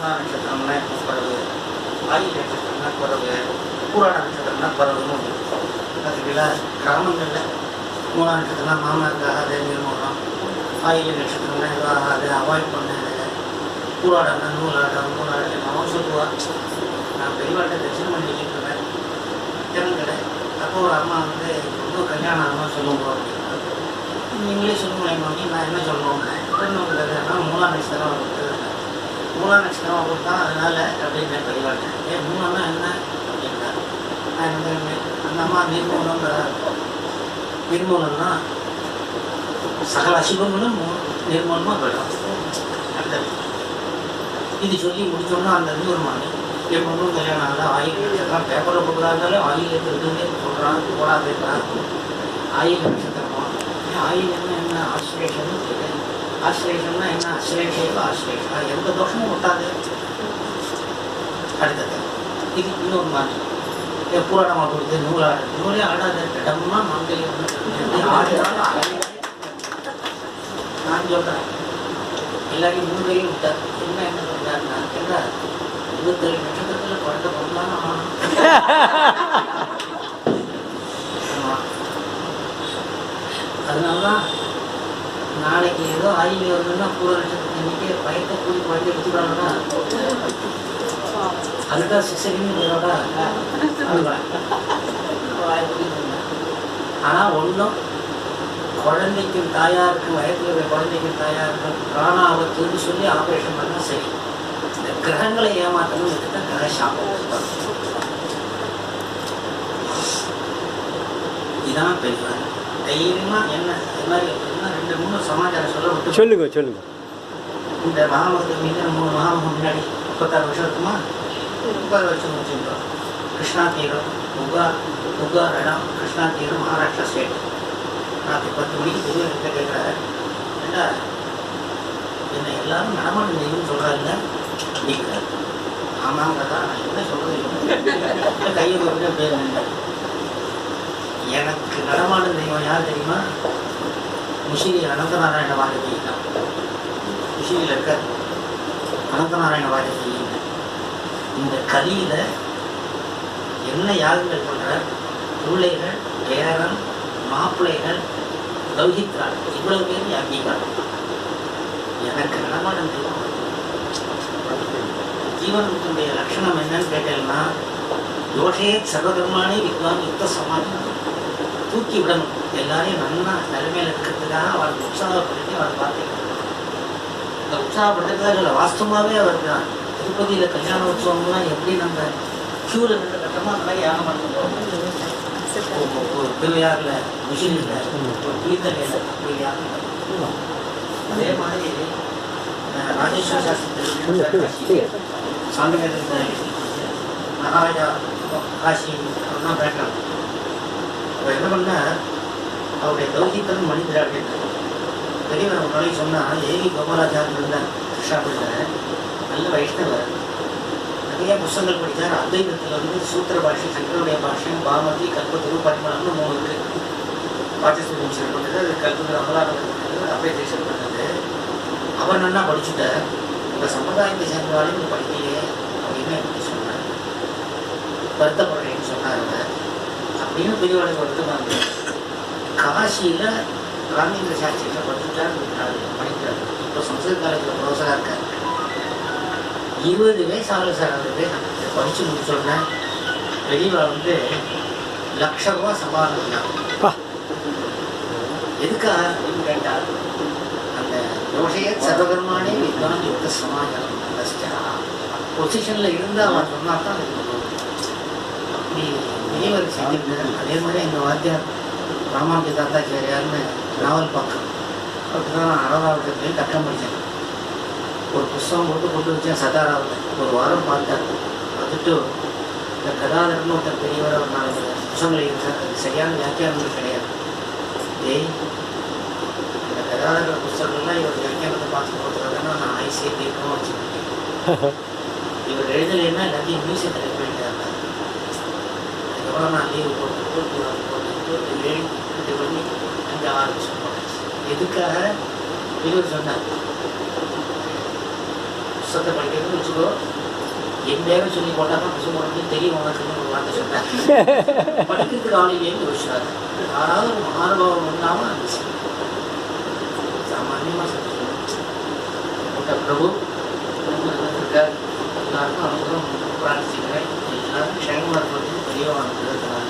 மூலா நட்சத்திரம்னா குறவு, ஆயுள் நட்சத்திரம்னா குறவு, பூராட நட்சத்திரம்னா குறவுன்னு ஒன்று. அதுக்குள்ள கிராமங்களில் மூலா நட்சத்திரம்னா மாமனாருக்கு ஆகாது நிர்மூலம், ஆயுள் நட்சத்திரம்னா எதுவும் ஆகாது அவாய்ட் பண்ணது, பூராடம்னா நூலாடம் நூலாடம் அவன் சொல்லுவாள். நான் பெரியவாட்டை தரிசனம் பண்ணி வச்சுட்டு இருந்தேன் திறன்கடை. அப்போ ஒரு அம்மா வந்து ரொம்ப கல்யாணம் ஆகணும் சொல்லுவோம் அப்படின்னா நீங்களே சொல்லுங்களேன் மாமி நான் என்ன சொல்லணும் பெண்ணு மூலா நட்சத்திரம் கொடுத்தது மூலா நட்சத்திரம் கொடுத்தா அதனால அப்படின்னு பெரியவாட்டேன். ஏன் மூலம்னா என்ன அப்படின்னா நான் வந்து அந்த அம்மா நிர்மூலங்கிற நிர்மூலம்னா சகல அசுபங்களும் நிர்மூலமாக போயிடும். அந்த இது சொல்லி முடிச்சோன்னா அந்த இன்னொரு மாமி எப்பொழுதும் கல்யாணம் ஆகல ஆயில் நட்சத்திரம் பேப்பரில் போடுறாருந்தாலும் ஆயில் இருக்குதுன்னு சொல்கிறாங்க போடாதுன்றாங்க. ஆயில் நட்சத்திரமா ஆயில் என்ன ஆஸ்திரேஷன் கேட்குறேன். ஆஸ்திரேஷன்னா என்ன அஸ்ரேஷேவ ஆஸ்திரேஷா எந்த தோஷமும் ஒட்டாது. அடுத்தது இது இன்னொரு மாதிரி பூராடமாக கொடுத்து நூலாடு நூலே ஆடாத இடம்னா மங்கலியம் ஆடினாலும் நான் சொல்கிறேன் எல்லாரையும் மூன்றையும் விட்டார். என்ன சொல்றாருன்னா என்ன 27 நட்சத்திரத்தில் குழந்தை பொருளான ஆகணும். அதனாலதான் நாளைக்கு ஏதோ ஆய்வு வருதுன்னா பூர நட்சத்திரத்தை இன்னைக்கே பயத்தை கூடி குழந்தை எடுத்துக்கிறாங்கன்னா அதுதான் சிசரின்னு பேரோட ஆனால் ஒன்றும் குழந்தைக்கும் தாயாருக்கும் வயதில் இருக்கிற குழந்தைக்கும் தாயாருக்கும் பிராணாபத்துன்னு சொல்லி ஆப்ரேஷன் பண்ணால் சரி. இந்த கிரகங்களை ஏமாற்றணும் தான் கிரக சாபம். இதுதான் பெரிய தைரியமாக என்ன இது மாதிரி எப்படின்னா 2-3 சமாச்சாரம் சொல்ல விட்டு சொல்லுங்க. இந்த மகாமகத்துக்கு மீது 3 மகாமகம் முன்னாடி 36 வருஷம் இருக்குமா 30 வருஷம் முடிச்சுருக்கோம். கிருஷ்ணா தீரம் உகா இடம் கிருஷ்ணா தீரம் மகாராஷ்டிரா ஸ்டேட். ராத்திரி 10 மணிக்கு தெரிய கேட்குறாரு ஏண்டா என்ன எல்லாரும் நடமாட்டம் தெய்வம்னு சொல்கிறாங்க அப்படிங்கிறாரு. ஆமாங்கிறதா நான் என்ன சொல்கிறது கையை போட்டு பேர் எனக்கு நடமாடும் தெய்வம் யார் தெரியுமா? முஷிலி அனந்தநாராயண வாஜபேயி தான். முஷிலியில் இருக்க அனந்தநாராயண வாஜபேயி இந்த கலியில் என்ன யாகங்கள் பண்ணுற பிள்ளைகள் பேரன் மாப்பிள்ளைகள் கௌஹித்ராள் இவ்வளவு பேர் யாக்கிக்கிறார். எனக்கு நடமாடும் தெய்வம் ஜீவனுடைய லட்சணம் என்னன்னு கேட்டேன்னா தோஷே சர்வதர்மானே வித்வான் யுத்த சமாஜம் தூக்கி விடணும். எல்லாரையும் நல்லா நிலைமையில் இருக்கிறதுக்காக அவளுக்கு உற்சாகப்படுத்தி அவளை பார்த்துக்கணும். இந்த உற்சாகப்படுத்துறதுக்காக சொல்ல வாஸ்தவமாகவே அவருக்கு தான் திருப்பதியில் கல்யாண உற்சவம்லாம் எப்படி நம்ம க்யூவில் நின்று கட்டமாக அந்த மாதிரி யாகம் பண்ணுவோம். ஒரு திருவையாறில் முஷிலில் ஒரு புளித்தலையில் அப்படி யாகம் பண்ணுவோம். அதே மாதிரி ராஜேஸ்வர சாஸ்திரி சாமிநாதன் மகாராஜா காசி அவர்தான் பேட்டர். அவர் என்ன பண்ணால் அவருடைய கௌஹித்தன் மனிதராக பெரியவர் ஒரு நாளைக்கு சொன்னால் ஏவி கோபாலாச்சாரன் இருந்தார் கிருஷ்ணாபுரியில் நல்ல வைஷ்ணவர். நிறைய புத்தகங்கள் படித்தார். அத்வைதத்தில் வந்து சூத்திர பாஷை சங்கருடைய பாஷை பாமதி கல்பத்துரு பரிமளம்னு 3 இருக்குது. வாச்சஸ்வரம் பண்ணது அது கல்பத்துரு அமலாபம் பண்ணது அபேதேசம் பண்ணது. அவர் நல்லா படிச்சுட்டார். உங்கள் சமுதாயத்தை சேர்ந்தவாளையும் படிக்கலையே அப்படின்னு எப்படி சொன்னார். வருத்தப்படுறேன்னு சொன்னார் அவர் அப்படின்னு பெரியவாளை வருத்தமாக. காசியில் ராமேந்திர சாஸ்திரியில் படிச்சுட்டார் படிக்கிறார். இப்போ சம்ஸ்கிருத காலேஜில் ப்ரொஃபஸராக இருக்கார். 20 வயசு ஆகலை சார் அவருக்கு. படித்து முடிச்சோடனே பெரியவா வந்து ₹1,00,000 சம்பாதிக்கலாம். எதுக்காக அப்படின்னு கேட்டால் அந்த தோஷைய சர்வகர்மானே வித்வான் யுத்த சமாஜம் பொசிஷனில் இருந்தால் அவன் சொன்னால் தான் அப்படி பெரியவர் செஞ்சிருந்தார். அதே மாதிரி எங்கள் வாத்தியார் ராமானுஜ தாத்தாச்சாரியார்னு நாவல் பக்கம் அவருக்கு தான் நான் 6வது கட்டம் படித்தேன். ஒரு புஸ்தகம் கொண்டு வச்சேன் சதாராவில். ஒரு வாரம் பார்த்தார். பார்த்துட்டு இந்த கதாதரன்னு ஒருத்தர் பெரியவர் ஒரு 4 புத்தகங்கள் இருந்தார். அது சரியான வியாக்கியானங்கள் கிடையாது. இந்த கதாதர புத்தகங்கள்லாம் இவர் வியாக்கியானத்தை பார்த்து போட்டுறதுன்னா நான் ஐசிஐ தீர்க்கமாக வச்சுருக்கேன். இவர் எழுதலைன்னா எல்லாத்தையும் மியூசியத்தில் போயிட்டார். அதுக்கப்புறம் நான் லீவு போட்டு இது பண்ணி அங்கே ஆரம்பிச்சு எதுக்காக இவர் சொன்னார் புத்தகத்தை படிக்கிறதுன்னு வச்சுக்கோ, என் பேரை சொல்லி போட்டால் தான் புத்தகம் தெரியும் உனக்குன்னு ஒரு வார்த்தை சொன்னாங்க. படிக்கிறதுக்கு ஆள் இல்லைன்னு யோசிச்சாரு. யாராவது ஒரு மகானுபாவம் இல்லாமல் அந்த சாமான்யமாக சொல்லிட்டு பிரபு இருக்கார், எல்லாருக்கும் அனுகிரகம் பிரார்த்திக்கிறேன், எல்லாருக்கும் க்ஷேமமாக இருக்கிறது பெரியவான இருக்கிறதுனால